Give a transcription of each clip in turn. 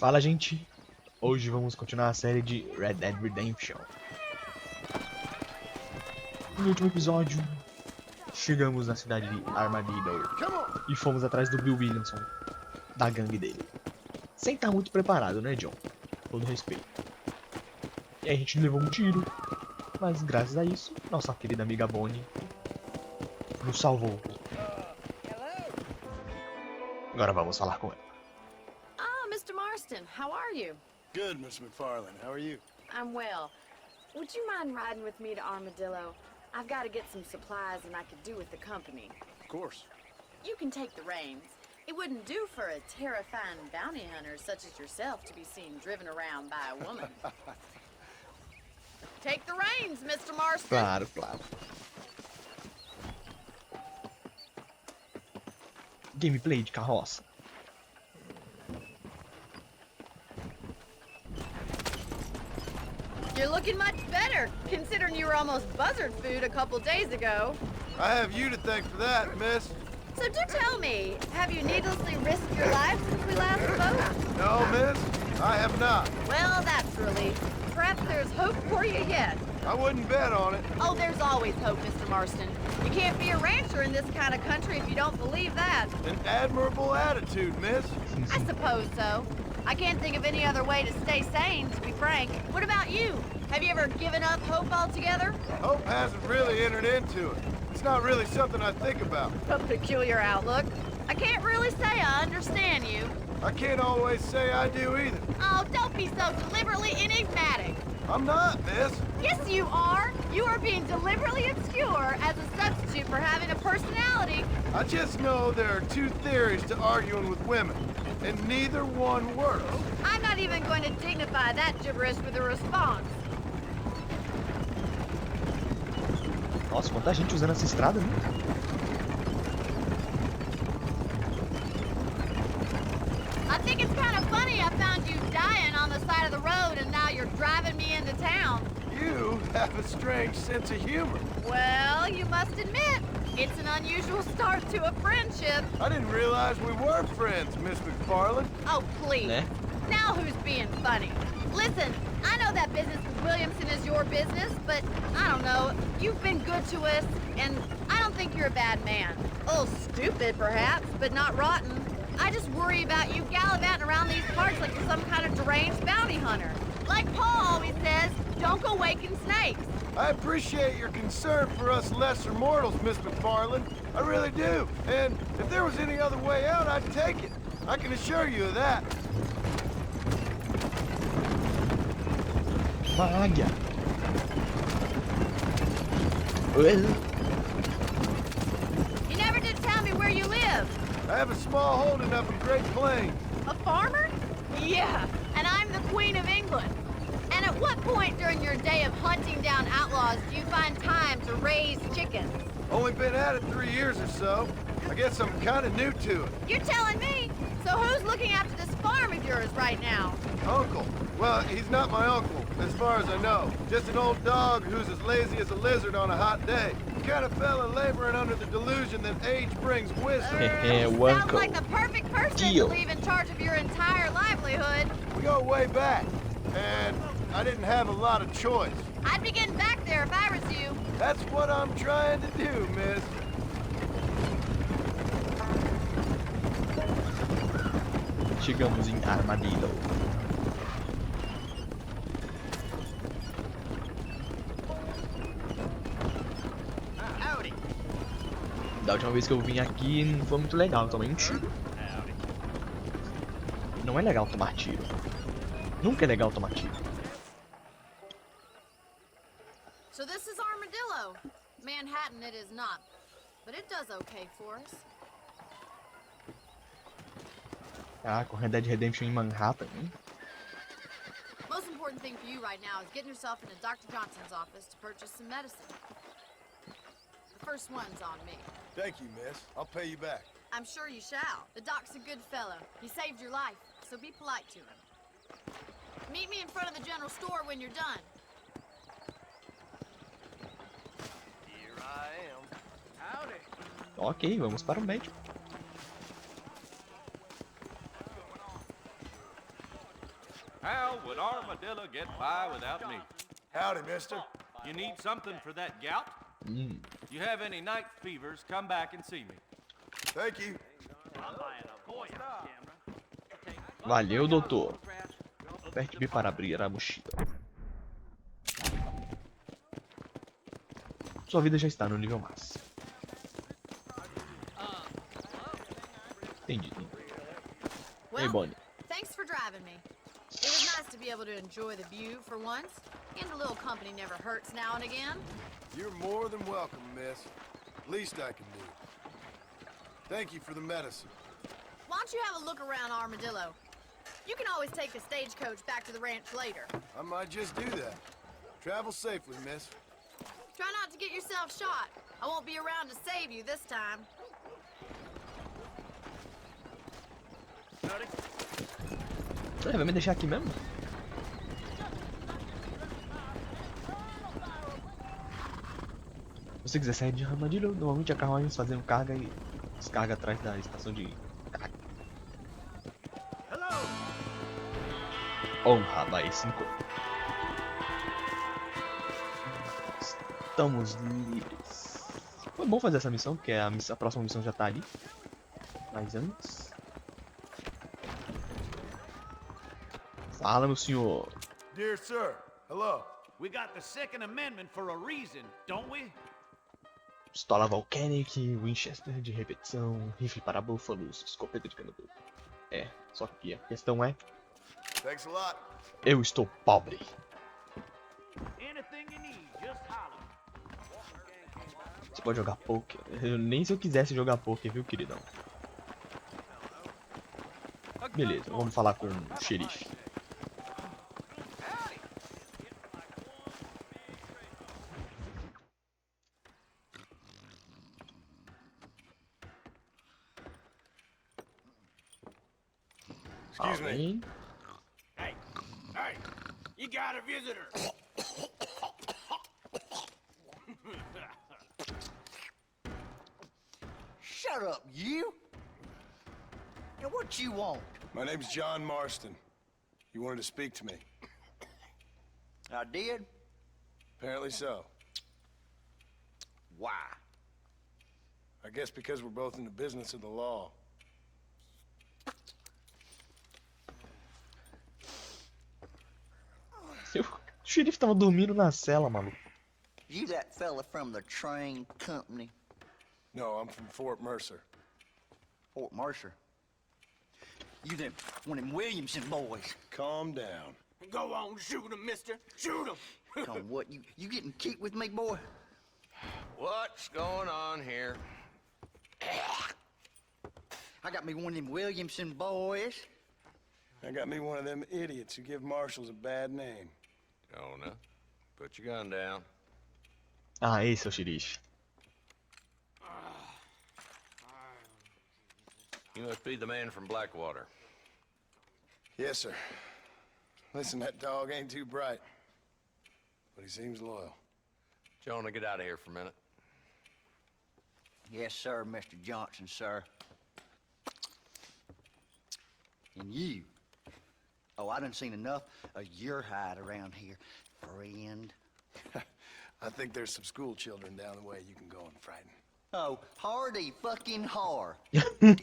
Fala, gente! Hoje vamos continuar a série de Red Dead Redemption. No último episódio, chegamos na cidade de Armadillo e fomos atrás do Bill Williamson, da gangue dele. Sem estar muito preparado, né, John? Todo respeito. E aí a gente levou um tiro, mas graças a isso, nossa querida amiga Bonnie nos salvou. Agora vamos falar com ela. Ah, Mr. Marston, how are you? Good, Miss McFarland. How are you? I'm well. Would you mind riding with me to Armadillo? I've got to get some supplies and I could do with the company. Of course. You can take the reins. It wouldn't do for a terrifying bounty hunter such as yourself to be seen driven around by a woman. Take the reins, Mr. Marston. Claro, claro. Gameplay de carroça. You're looking much better, considering you were almost buzzard food a couple days ago. I have you to thank for that, miss. So do tell me, have you needlessly risked your life since we last spoke? No, miss, I have not. Well, that's a relief. Perhaps there's hope for you yet. I wouldn't bet on it. Oh, there's always hope, Mr. Marston. You can't be a rancher in this kind of country if you don't believe that. An admirable attitude, miss. I suppose so. I can't think of any other way to stay sane, to be frank. What about you? Have you ever given up hope altogether? Hope hasn't really entered into it. It's not really something I think about. A peculiar outlook. I can't really say I understand you. I can't always say I do either. Oh, don't be so deliberately enigmatic. I'm not, miss. Yes, you are. You are being deliberately obscure as a substitute for having a personality. I just know there are two theories to arguing with women, and neither one works. I'm not even going to dignify that gibberish with a response. Nossa, quanta gente usando essa estrada, né? I think it's kind of funny I found you dying on the side of the road and now you're driving me into town. You have a strange sense of humor. Well, you must admit, it's an unusual start to a friendship. I didn't realize we were friends, Miss McFarland. Oh, please. Ne? Now who's being funny? Listen, I know that business with Williamson is your business, but I don't know. You've been good to us, and I don't think you're a bad man. A little stupid, perhaps, but not rotten. I just worry about you gallivanting around these parts like you're some kind of deranged bounty hunter. Like Paul always says, don't go waking snakes. I appreciate your concern for us lesser mortals, Miss McFarland. I really do. And if there was any other way out, I'd take it. I can assure you of that. Uma águia. Well, You never did tell me where you live. I have a small holding up in Great Plains. A farmer? Yeah, and I'm the Queen of England. And at what point during your day of hunting down outlaws do you find time to raise chickens? Only been at it 3 years or so. I guess I'm kind of new to it. You're telling me? So who's looking after this farm of yours right now? Uncle. Well, he's not my uncle, as far as I know. Just an old dog who's as lazy as a lizard on a hot day. The kind of fella laboring under the delusion that age brings wisdom. Well, Sounds like the perfect person Deal. to leave in charge of your entire livelihood. We go way back, and I didn't have a lot of choice. I'd be getting back there if I was you. That's what I'm trying to do, miss. chegamos em Armadillo. Da última vez que eu vim aqui não foi muito legal, eu tomei um tiro. Não é legal tomar tiro. Nunca é legal tomar tiro. So this is Armadillo. Manhattan it is not, but it does okay for us. Ah, com Red Dead Redemption em Manhattan, hein? Most important thing for you right now is getting yourself into Dr. Johnson's office to purchase some medicine. The first one's on me. Thank you, miss. I'll pay you back. I'm sure you shall. The doc's a good fellow. He saved your life, so be polite to him. Meet me in front of the general store when you're done. Here I am. Howdy. Ok, vamos para o médico. How would Armadillo get by without me? Howdy, mister. You need something for that gout? You have any night fevers, come back and see me. Thank you. Valeu, doutor. Aperte B para abrir a mochila. Sua vida já está no nível máximo. Entendido. Ei, Well, Bonnie. thanks for driving me. It was nice to be able to enjoy the view for once, and a little company never hurts now and again. You're more than welcome, miss. Least I can do. Thank you for the medicine. Why don't you have a look around Armadillo? You can always take the stagecoach back to the ranch later. I might just do that. Travel safely, miss. Try not to get yourself shot. I won't be around to save you this time. Vai me deixar aqui mesmo? Se você quiser sair de Armadillo, normalmente a carruagens fazendo carga e descarga atrás da estação de carga. Honra vai 5. Estamos livres. Foi bom fazer essa missão, porque a próxima missão já tá ali. Mas antes... Fala, meu senhor. Dear sir, hello. We got the Second Amendment for a reason, don't we? Pistola Volcanic, Winchester de repetição, rifle para búfalos, escopeta de cano duplo. É, só que a questão é... Thanks a lot. Eu estou pobre. Anything you need, just holler. Você pode jogar poker? Nem se eu quisesse jogar poker, viu, queridão? Beleza, vamos falar com o xerife. Excuse me. Além... Hey, hey, you got a visitor. Shut up, you! Now what you want? My name's John Marston. You wanted to speak to me. I did? Apparently so. Why? I guess because we're both in the business of the law. O xerife tava dormindo na cela, maluco. You that fella from the train company? No, I'm from Fort Mercer. Fort Mercer? You them one of them Williamson boys. Calm down. Go on, shoot him, mister. Shoot him. Come what, you getting kicked with me, boy? What's going on here? I got me one of them Williamson boys. I got me one of them idiots who give marshals a bad name. Jonah, put your gun down. Ah, esse é o xerife. You must be the man from Blackwater. Yes, sir. Listen, that dog ain't too bright, but he seems loyal. Jonah, get out of here for a minute. Yes, sir, Mr. Jonhson, sir. And you. Oh, I done seen enough of your hide around here, friend. I think there's some school children down the way you can go and frighten. Oh, hardy fucking har. What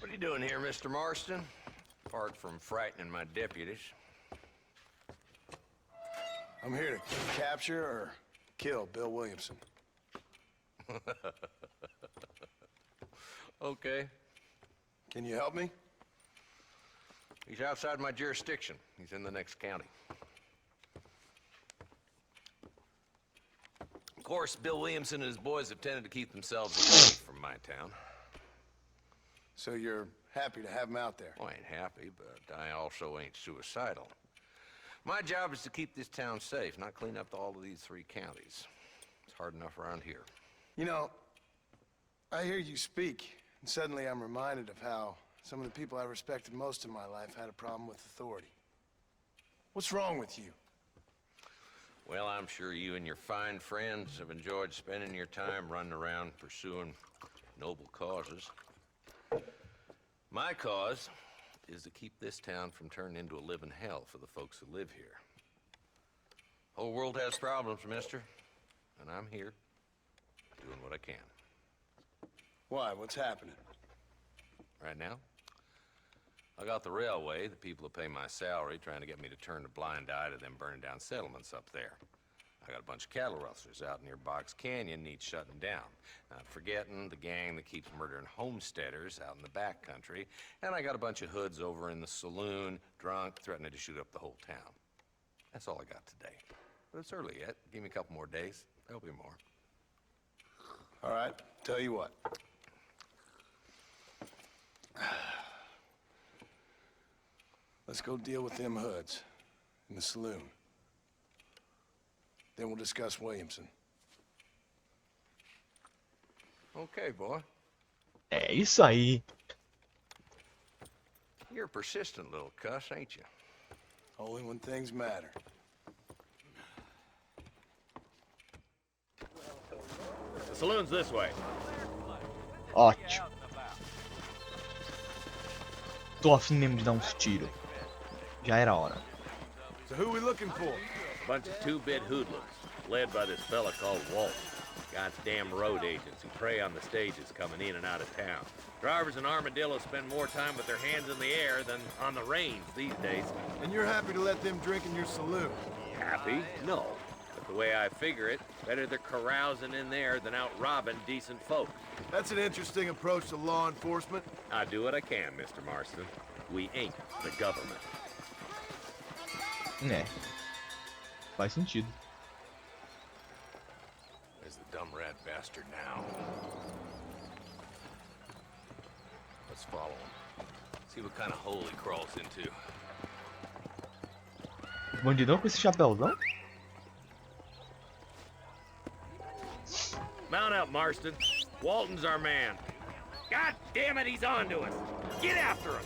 are you doing here, Mr. Marston? Apart from frightening my deputies. I'm here to capture or kill Bill Williamson. Okay. Can you help me? He's outside my jurisdiction. He's in the next county. Of course, Bill Williamson and his boys have tended to keep themselves away from my town. So you're happy to have him out there? Well, I ain't happy, but I also ain't suicidal. My job is to keep this town safe, not clean up all of these 3 counties. It's hard enough around here. You know, I hear you speak, and suddenly I'm reminded of how some of the people I respected most in my life had a problem with authority. What's wrong with you? Well, I'm sure you and your fine friends have enjoyed spending your time running around pursuing noble causes. My cause is to keep this town from turning into a living hell for the folks who live here. Whole world has problems, mister, and I'm here doing what I can. Why? What's happening? Right now, I got the railway, the people who pay my salary, trying to get me to turn a blind eye to them burning down settlements up there. I got a bunch of cattle rustlers out near Box Canyon needs shutting down. Not forgetting the gang that keeps murdering homesteaders out in the back country. And I got a bunch of hoods over in the saloon, drunk, threatening to shoot up the whole town. That's all I got today. But it's early yet. Give me a couple more days. There'll be more. All right, tell you what. Let's go deal with them hoods in the saloon. Then we'll discuss Williamson. Okay, boy. É isso aí. You're a persistent little cuss, ain't you? Only when things matter. The saloon's this way. Ótimo. Tô afim mesmo de dar uns tiros. Já era hora. So who we looking for? Bunch of two-bit hoodlums, led by this fella called Walt. Goddamn road agents who prey on the stages coming in and out of town. Drivers in Armadillo spend more time with their hands in the air than on the reins these days. And you're happy to let them drink in your saloon? Happy? No. But the way I figure it, better they're carousing in there than out robbing decent folk. That's an interesting approach to law enforcement. I do what I can, Mr. Marston. We ain't the government. É. Faz sentido. There's the dumb rat bastard now. Let's follow him. See what kind of hole he crawls into. Bandidão com esse chapéuzão? Mount up, Marston. Walton's our man. God damn it, he's on to us. Get after him.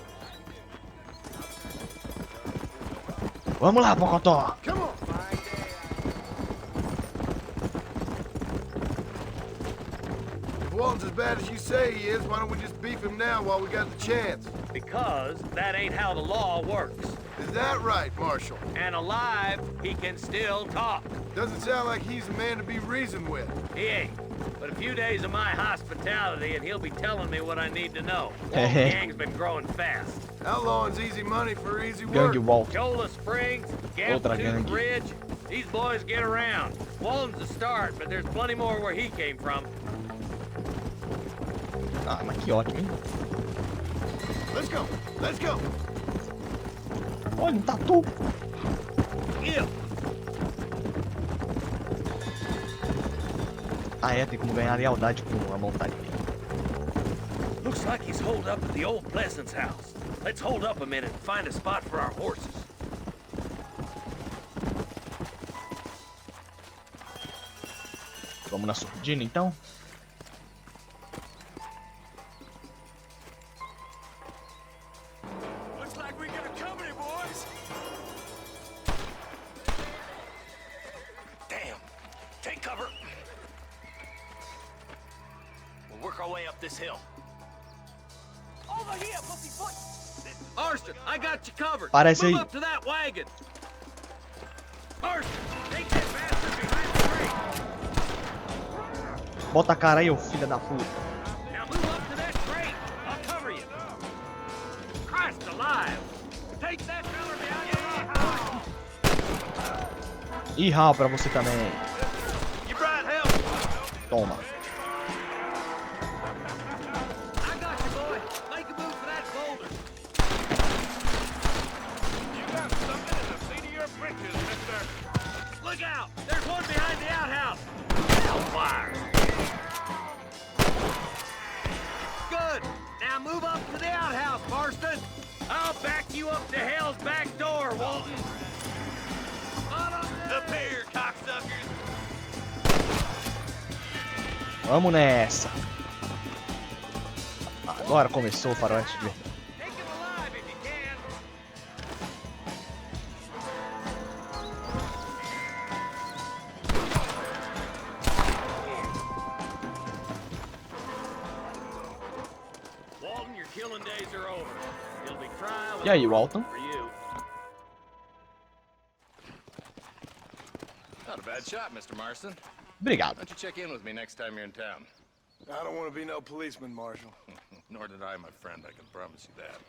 Vamos lá, Pocotó! Come on! If Walton's as bad as you say he is, why don't we just beef him now while we got the chance? Because that ain't how the law works. Is that right, Marshal? And alive, he can still talk. Doesn't sound like he's a man to be reasoned with. He ain't. But a few days of my hospitality and he'll be telling me what I need to know. Walton Hehe. gang's been growing fast. Outlawing's easy money for easy work. Gangue Walt. Chola Springs, Outra Gap gangue. Tooth Ridge, these boys get around. Walton's the start, but there's plenty more where he came from. Ah, mas que ótimo, hein? Let's go! Let's go! Olha, um tatu! Yeah. Ah, é, tem como ganhar lealdade com a montaria. Looks like he's holed up at the old Pleasant's house. Let's hold up a minute and find a spot for our horses. Vamos na surdina, então? Looks like we got company, boys. Damn! Take cover! We'll work our way up this hill. Over here, pussyfoot! Marston, I got you covered. Parece Move aí. up to that wagon. Marston, take that bastard behind the crate. Bota a cara aí, ô filha da puta. Now move up to that crate. I'll cover you. Christ alive! Take that fella behind the house. Ih, Raul, pra você também. You brought help. Toma. I got you, boy. Make a move for that boulder. You got something in the seat of your britches, mister. Look out! There's one behind the outhouse. Hellfire! Good. Now move up to the outhouse, Marston. I'll back you up to hell's back door, Walton. Up here, cocksuckers. Vamos nessa. Agora começou o faroeste de verdade. Take him alive if you can. Walton, your killing days are over. It'll be trial E aí, Walton? For you. Not a bad shot, Mr. Marston. Obrigado. Why don't you check in with me next time you're in town? I don't want to be no policeman, Marshal. Nor did I, my friend. I can promise you that.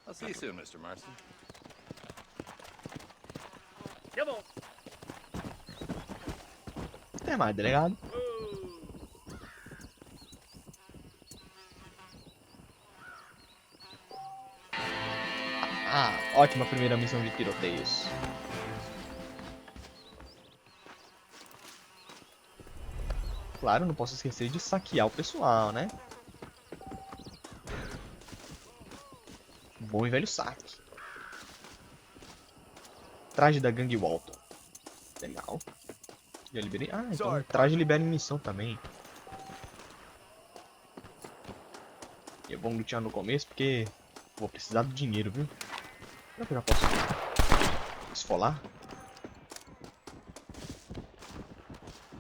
I'll see you soon, Mr. Marston. Come on. Até mais, delegado. Ah, ótima primeira missão de tiroteios. Claro, não posso esquecer de saquear o pessoal, né? Bom e velho saque. Traje da gangue Walton. Legal. Já liberei. Ah, então traje libera munição também. E é bom lutear no começo porque vou precisar do dinheiro, viu? Será que eu já posso esfolar?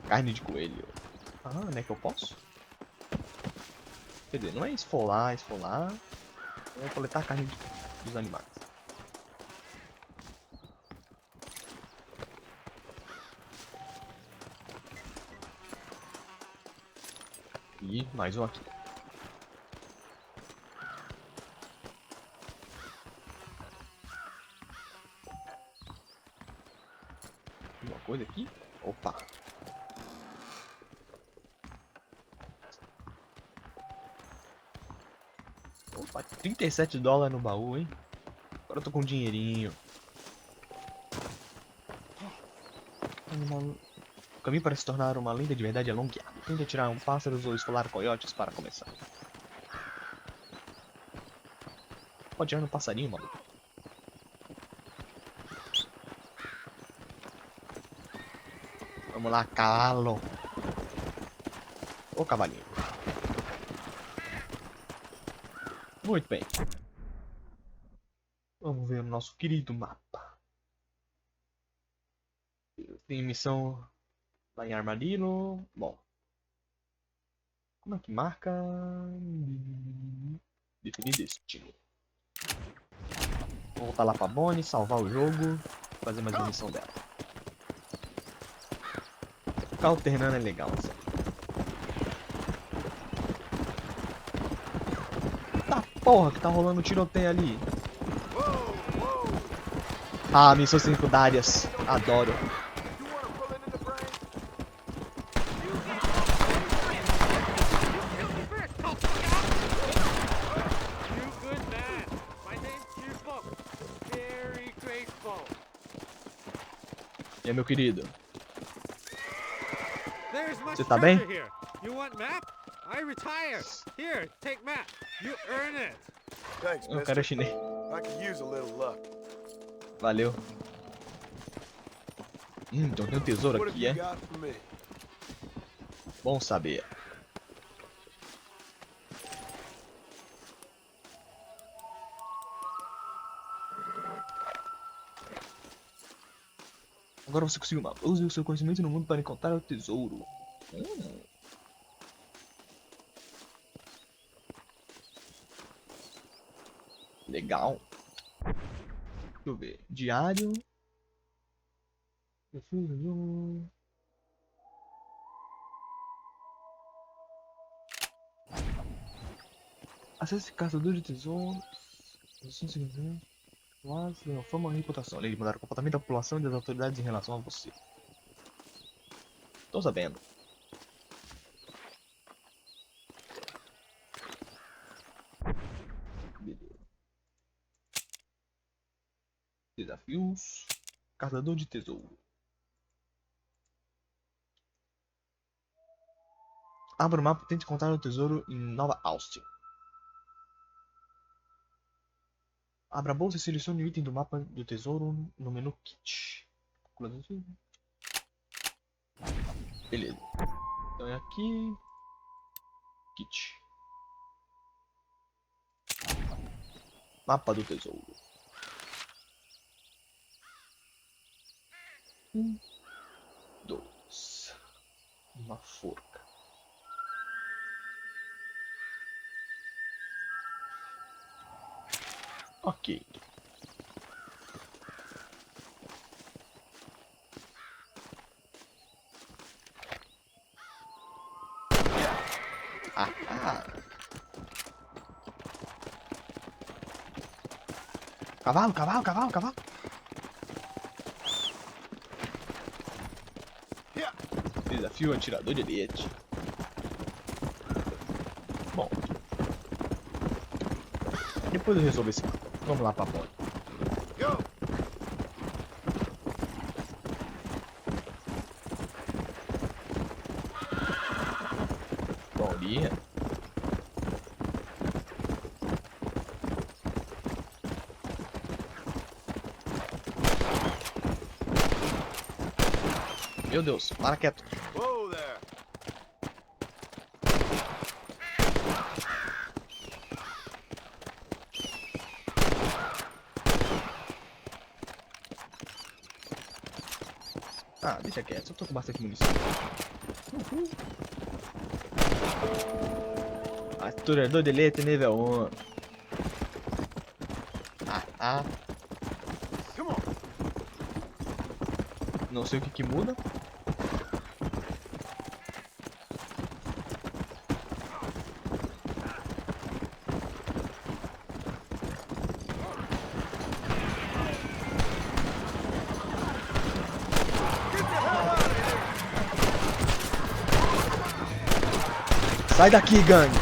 Carne de coelho. Ah, não é que eu posso? Quer dizer, não é esfolar. É coletar a carne dos animais. E mais um aqui. Uma coisa aqui. Opa. Opa, $37 no baú, hein? Agora eu tô com dinheirinho. O caminho para se tornar uma lenda de verdade é longeado. Tente atirar um pássaro ou esfolar coiotes para começar. Pode atirar no passarinho, maluco. Vamos lá, cavalo. Ô, cavalinho. Muito bem. Vamos ver o nosso querido mapa. Tem missão lá em Armadillo. Bom. Como é que marca? Definir destino. Vou voltar lá pra Bonnie, salvar o jogo. Fazer mais uma missão dela. Ficar alternando é legal, assim. Tá porra que tá rolando tiroteio ali. Ah, missão secundárias. Adoro. E aí, meu querido? Você tá bem? Thanks, O cara é chinês. I could use a little luck. Valeu. Então tem um tesouro What have aqui, you é? got for me? Bom saber. Agora você conseguiu uma. Use o seu conhecimento no mundo para encontrar o tesouro. Legal. Deixa eu ver. Diário. Acesse caçador de tesouros. Ganhou fama e reputação. Além de mudar o comportamento da população e das autoridades em relação a você. Tô sabendo. Beleza. Desafios. Caçador de tesouro. Abra o mapa e tente encontrar o tesouro em Nova Austin. Abra a bolsa e selecione o item do mapa do tesouro no menu Kit. Beleza. Então é aqui. Kit. Mapa do tesouro. 2. Uma forca. Ok. Ah. Cavalo, cavalo, cavalo, cavalo. Desafio atirador de elite. Bom. Depois eu resolvo esse mapa. Vamos lá pra bola. Bolinha. Meu Deus, para quieto. Whoa there. Ah, deixa quieto, eu tô com bastante munição. Atirador de elite nível 1. Ah. Come on. Não sei o que muda. Sai daqui, gangue!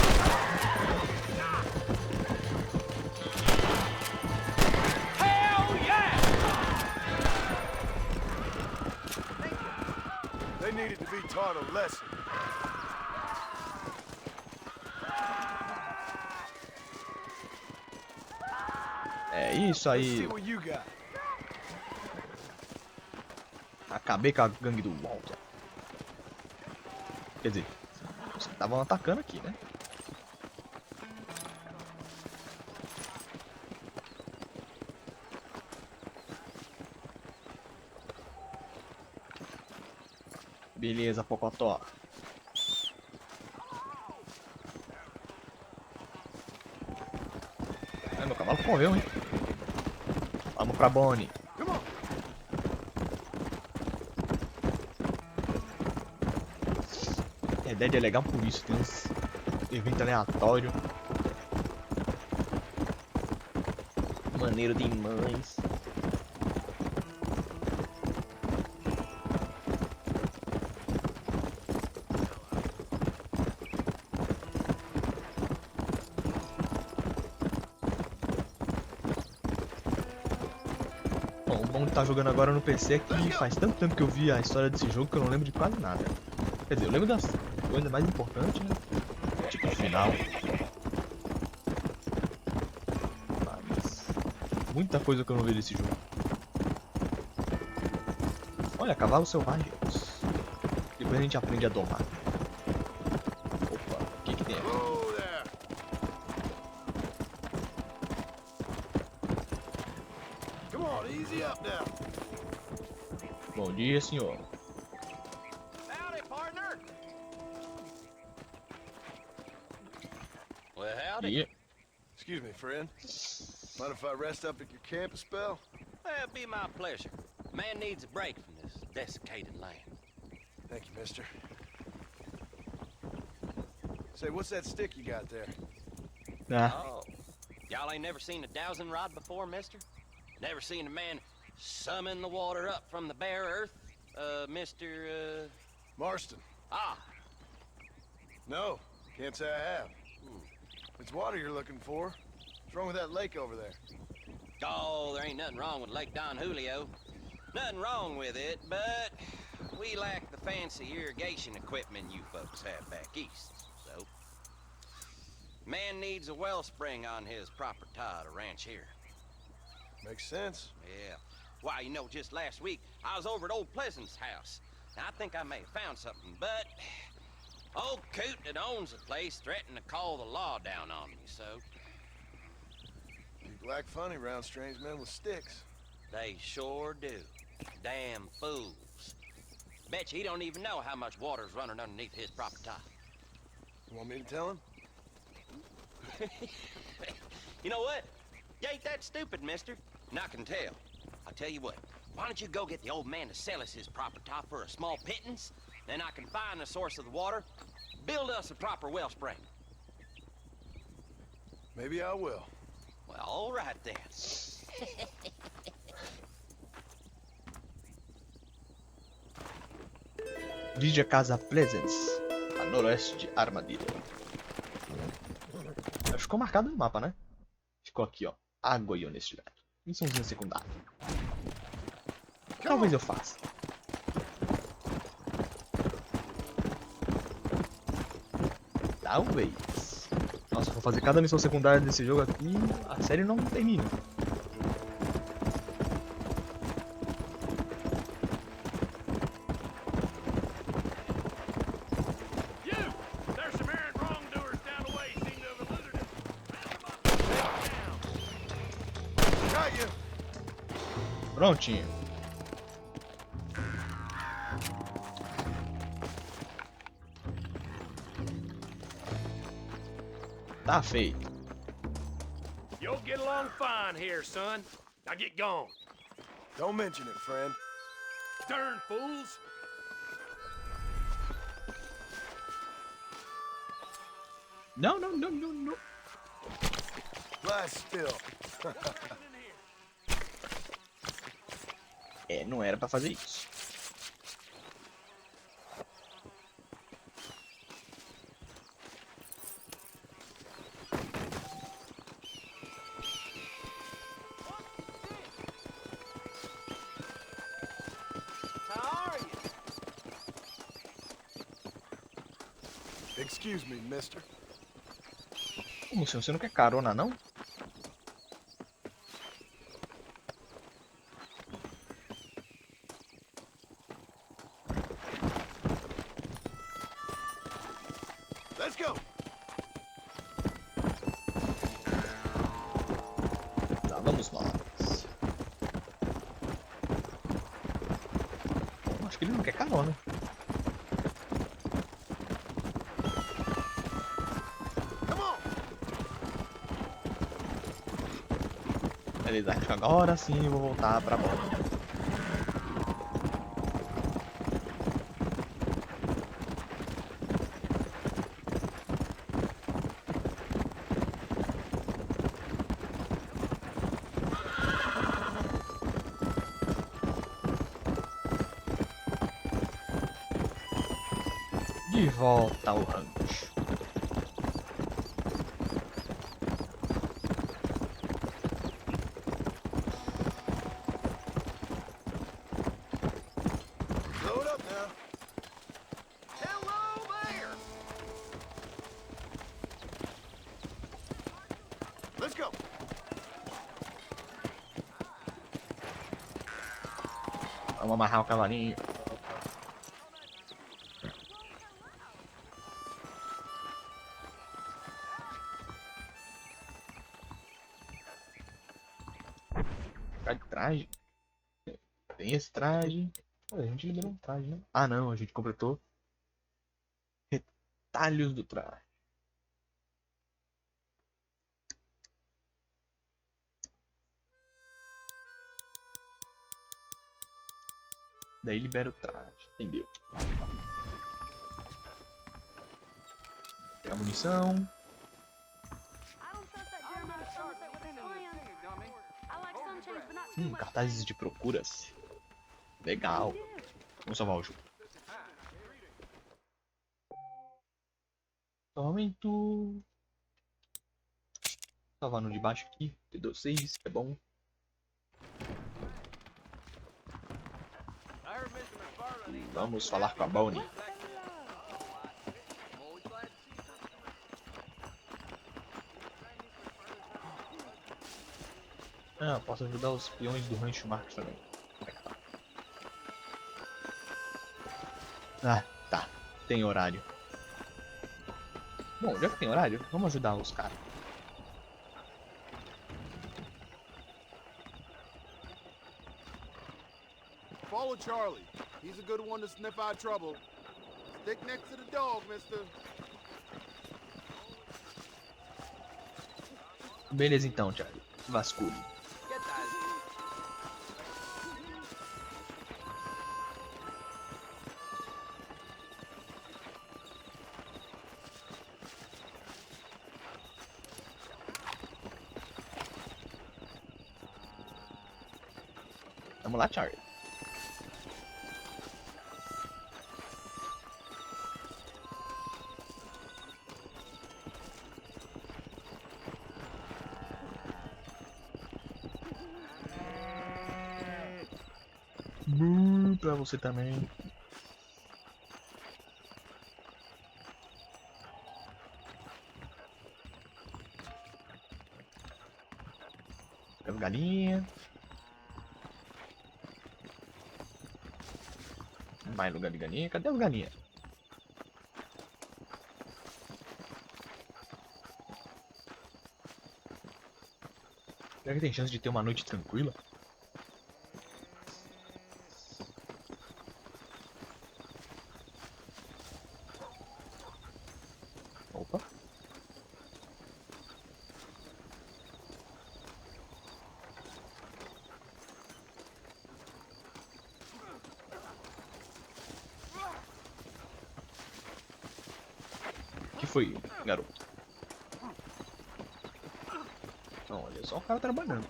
They needed to be taught a lesson. É isso Let's see aí. what you got. Acabei com a gangue do Walter. Quer dizer, os que estavam atacando aqui, né? Beleza, Pocotó. É, meu cavalo correu, hein? Vamos pra Bonnie. Come on. A ideia é legal por isso, tem uns eventos aleatórios. Maneiro demais. Bom, o bom de estar jogando agora no PC é que faz tanto tempo que eu vi a história desse jogo que eu não lembro de quase nada. Quer dizer, eu lembro das coisas mais importantes, né? Tipo o final. Mas muita coisa que eu não vi desse jogo. Olha, cavalos selvagens. Depois a gente aprende a domar. Opa, o que tem aqui? Whoa there. Come on, easy up now. Bom dia, senhor. Howdy, partner. Well, howdy. Dia. Excuse me, friend. Mind if I rest up at your camp a spell? Well, it'd be my pleasure. Man needs a break from this desiccated land. Thank you, mister. Say, what's that stick you got there? Ah, Oh, y'all ain't never seen a dowsing rod before, mister? Never seen a man summon the water up from the bare earth? Mr. Marston. Ah, No, can't say I have. It's water you're looking for. What's wrong with that lake over there? oh, there ain't nothing wrong with Lake Don Julio. Nothing wrong with it, but we lack the fancy irrigation equipment you folks have back east, so. Man needs a wellspring on his property to ranch here. Makes sense. Yeah. Why, you know, just last week, I was over at Old Pleasant's house. Now, I think I may have found something, but old Coot that owns the place threatened to call the law down on me, so People act funny around strange men with sticks. they sure do. Damn fools. Bet you he don't even know how much water's running underneath his property. You want me to tell him? You know what? You ain't that stupid, mister. And I can tell. I'll tell you what. Why don't you go get the old man to sell us his proper top for a small pittance? Then I can find the source of the water, build us a proper wellspring. Maybe I will. Well, all right then. Dirige a casa Pleasance, a noroeste de Armadillo. Ficou marcado no mapa, né? Ficou aqui, ó. Água e honestidade. Missãozinha secundária. Talvez eu faça. Talvez. Nossa, vou fazer cada missão secundária desse jogo aqui. A série não termina. Prontinho. Tá feito. You'll get along fine here, son. Now get gone. Don't mention it, friend. Darn fools. Não, não, não, não, não. Glass still. É, não era pra fazer isso. Excuse me, mister. Como assim? Você não quer carona, não? Let's go. Lá vamos nós. Acho que ele não quer carona. Beleza, acho que agora sim eu vou voltar pra bola. De volta ao rancho. Load up now. Hello there. Let's go. Vamos amarrar o cavalinho. Ficar de traje. Tem esse traje. Olha, a gente liberou um traje, né? Ah não, a gente completou retalhos do traje. Daí libera o traje, entendeu? Tem a munição. Cartazes de procuras. Legal. Vamos salvar o jogo. Salvamento. Salvar no de baixo aqui. T2 6, é bom. Vamos falar com a Bonnie. Ah, posso ajudar os peões do rancho Marcos também. Como é que tá? Ah, tá. Tem horário. Bom, já que tem horário, vamos ajudar os caras. Follow Charlie. He's a good one to sniff out trouble. Stick next to the dog, mister. Beleza então, Charlie. Vasculho. Get that. Vamos lá, Charlie. Pra você também. Pegando galinha. Mais lugar de galinha. Cadê as galinhas? Será que tem chance de ter uma noite tranquila? Opa. O que foi, garoto? Não, olha só o cara trabalhando.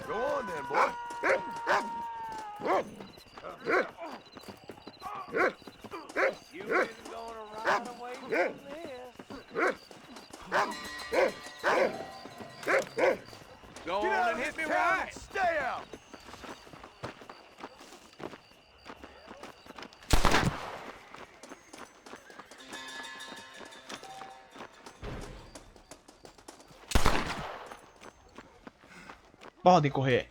Go on then, boy. You isn't gonna run away from this. Go Get on out and of hit me this town right. and stay out. Podem correr.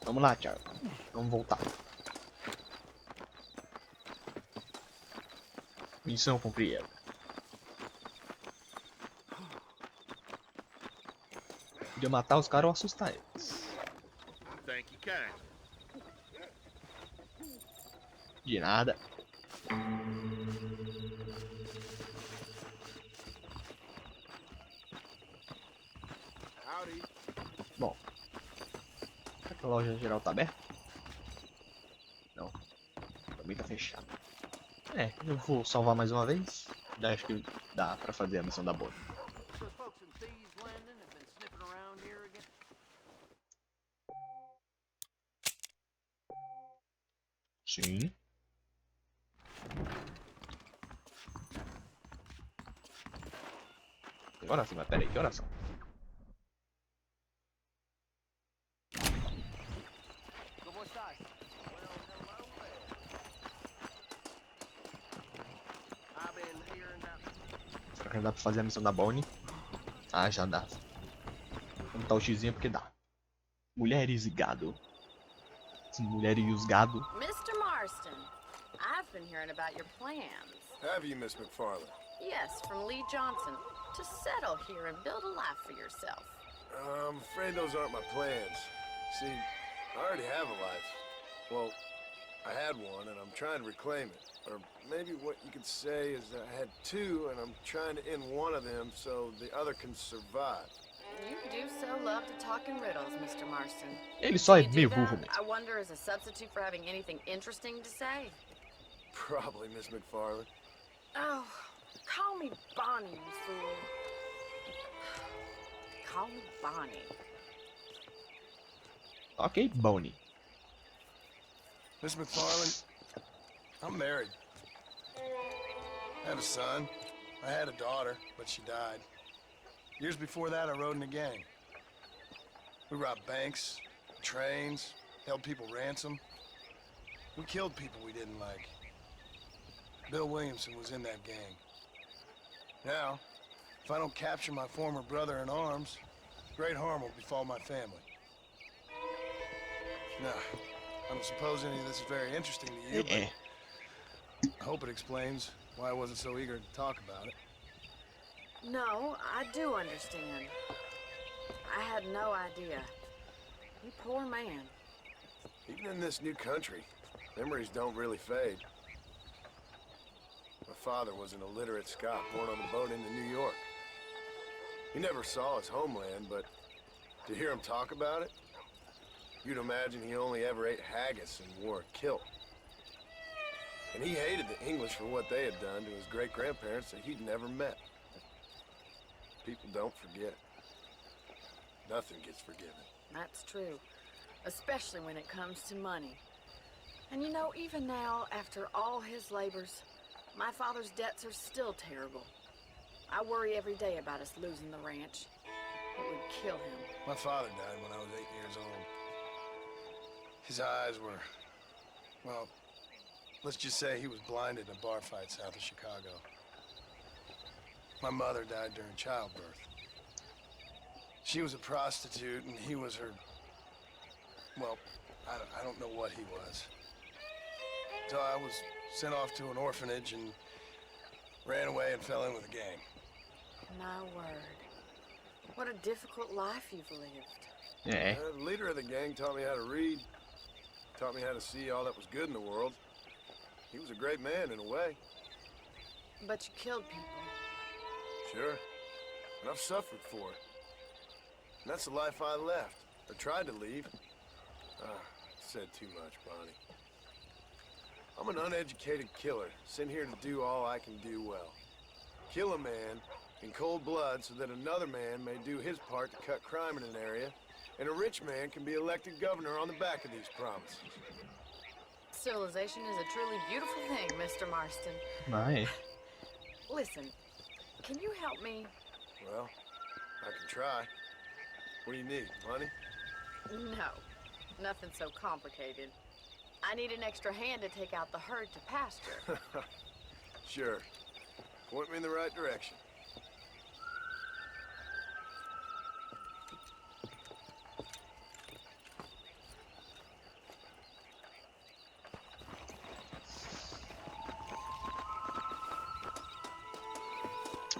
Vamos lá, Thiago. Vamos voltar. Missão cumprida. Podia matar os caras ou assustar eles. Thank you kindly. De nada. Howdy. Bom. Será que a loja geral tá aberta? Não. Também tá fechado. É, eu vou salvar mais uma vez. Daí acho que dá pra fazer a missão da boa. Those folks in Thieves Landing have been sniffing around here again. Sim. Que horas são? Mas pera aí, que horas são? ¿Cómo estás? I've been hearing that. Será que dá pra fazer a missão da Bonnie? Ah, já dá. Vamos botar o xizinho porque dá. Mulheres e gado. Mulheres e os gado. Mr. Marston, I've been hearing about your plans. Have you, Miss McFarland? Yes, from Lee Jonhson, to settle here and build a life for yourself. I'm afraid those aren't my plans. See, I already have a life. Well, I had one, and I'm trying to reclaim it. Or maybe what you could say is that I had two, and I'm trying to end one of them so the other can survive. You do so love to talk in riddles, Mr. Marston. Ele só é You do meio that, burro mesmo. I wonder, as a substitute for having anything interesting to say? Probably, Miss McFarland. Oh, call me Bonnie, you fool. Call me Bonnie. Ok, Bonnie. Miss McFarland, I'm married. I have a son. I had a daughter, but she died. Years before that, I rode in a gang. We robbed banks, trains, held people ransom. We killed people we didn't like. Bill Williamson was in that gang. Now, if I don't capture my former brother in arms, great harm will befall my family. Now, I don't suppose any of this is very interesting to you, É. but I hope it explains why I wasn't so eager to talk about it. No, I do understand. I had no idea. You poor man. Even in this new country, memories don't really fade. My father was an illiterate Scot born on a boat into New York. He never saw his homeland, but to hear him talk about it, you'd imagine he only ever ate haggis and wore a kilt. And he hated the English for what they had done to his great-grandparents that he'd never met. People don't forget. Nothing gets forgiven. That's true, especially when it comes to money. And you know, even now, after all his labors, my father's debts are still terrible. I worry every day about us losing the ranch. It would kill him. My father died when I was 8 years old. His eyes were, well, let's just say he was blinded in a bar fight south of Chicago. My mother died during childbirth. She was a prostitute and he was her, well, I don't know what he was. So I was sent off to an orphanage and ran away and fell in with a gang. My word. What a difficult life you've lived. É. The leader of the gang taught me how to read, taught me how to see all that was good in the world. He was a great man in a way. But you killed people. Sure. And I've suffered for it. And that's the life I left, or tried to leave. Said too much, Bonnie. I'm an uneducated killer, sent here to do all I can do well. Kill a man in cold blood so that another man may do his part to cut crime in an area, and a rich man can be elected governor on the back of these promises. Civilization is a truly beautiful thing, Mr. Marston. Vai. Listen, can you help me? Well, I can try. What do you need, money? No, nothing so complicated. I need an extra hand to take out the herd to pasture. Sure. Point me in the right direction.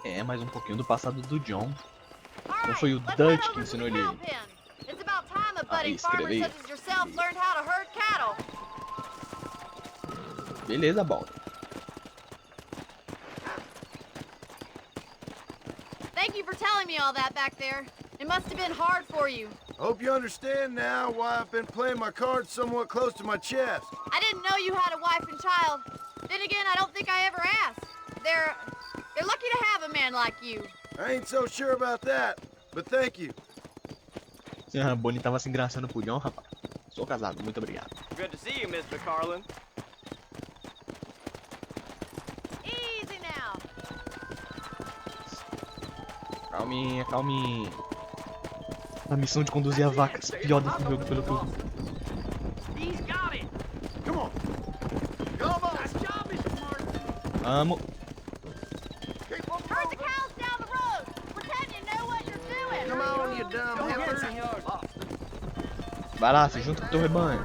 É, mais um pouquinho do passado do John. All Não foi o right, let's Dutch head que over to ensinou the ele. cow pen. It's about time a budding farmer escrevi. such as yourself learned how to herd cattle. Beleza, bom. Thank you for telling me all that back there. It must have been hard for you. Hope you understand now why I've been playing my cards somewhat close to my chest. I didn't know you had a wife and child. Then again, I don't think I ever asked. They're lucky to have a man like you. I ain't so sure about that, but thank you. A Bonnie tava se engraçando pro John, rapaz. Sou casado, muito obrigado. Good to see you, Mr. Carlin. Easy now. Calminha, calminha. A missão de conduzir a vaca pior desse jogo, pelo que eu vi. He's got it. Come on. Come on. Nice job, Mr. Martin. Vamos. Herd the cows down the road. Pretend you know what you're doing. Come on, you dumb Go ahead, heifer. senor. Vai lá, se junta com o teu rebanho.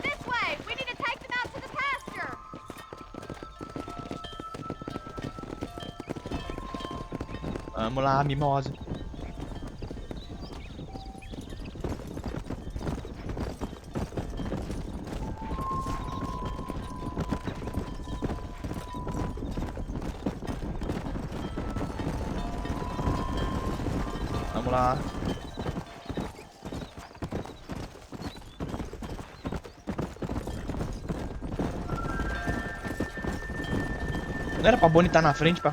This way. We need to take them out to the pasture. Vamos lá, mimosa. Vamos lá. Não era pra Bonnie estar na frente pra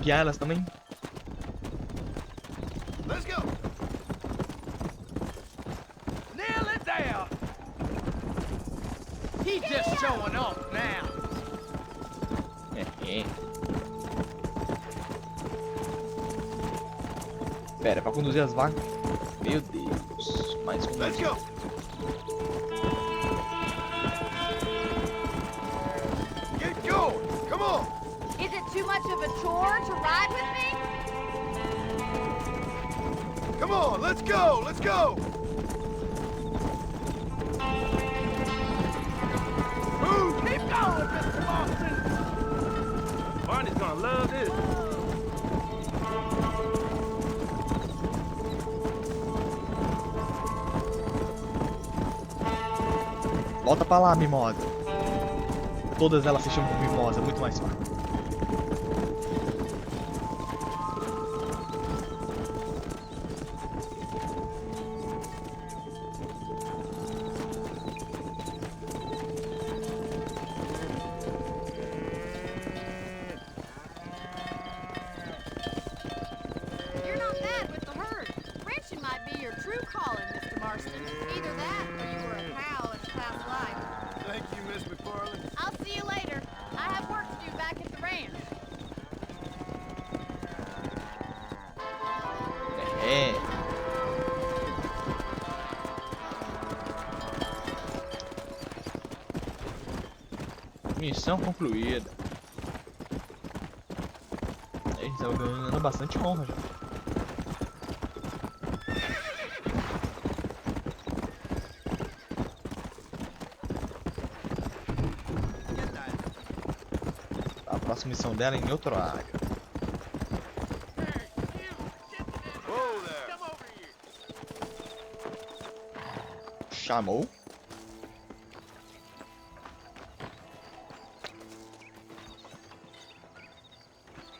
guiar elas também? Let's go. Nail it down. He's just showing off now. Pera, é pra conduzir as vacas? Meu Deus. Mais um. Let's go. Get going. Come on. Is it too much of a chore to ride with me? Come on. Let's go. Let's go. Move. Keep going, Mr. Boston. Barney's gonna love this. Volta pra lá, mimosa. Todas elas se chamam mimosa, muito mais fácil. You're not bad with the herd. Ranching might be your true calling, Mr. Marston. Either that, or you were a cow in a past life. Thank you, Miss McFarland. I'll see you later. I have work to do back at the ranch. É. Missão concluída. Eles estão ganhando bastante honra já. A próxima missão dela é em outro área. Chamou?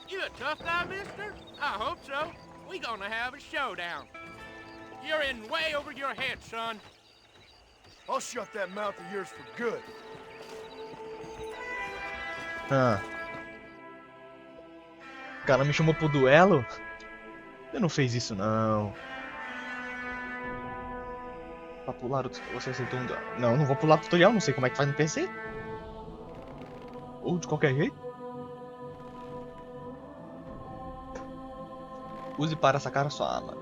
You a tough guy, mister? I hope so. We gonna have a showdown. You're in way over your head, son. I'll shut that mouth of yours for good. Ah. O cara me chamou pro duelo? Você não fez isso não. Pra pular você aceitou um duelo. Não, não vou pular o tutorial, não sei como é que faz no PC. Ou de qualquer jeito. Use para sacar a sua arma.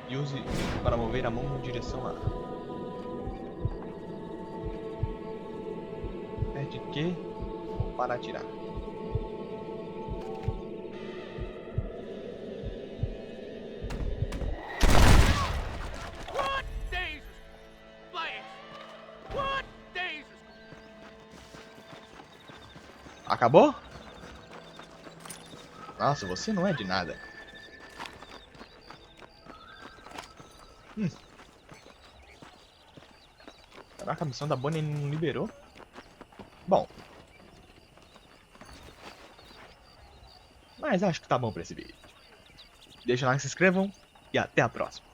E use para mover a mão em direção à arma. Aperte Q para atirar. What days? Flash! What days? Acabou? Nossa, você não é de nada. Caraca, a missão da Bonnie não liberou. Bom. Mas acho que tá bom pra esse vídeo. Deixa o like, se inscrevam e até a próxima.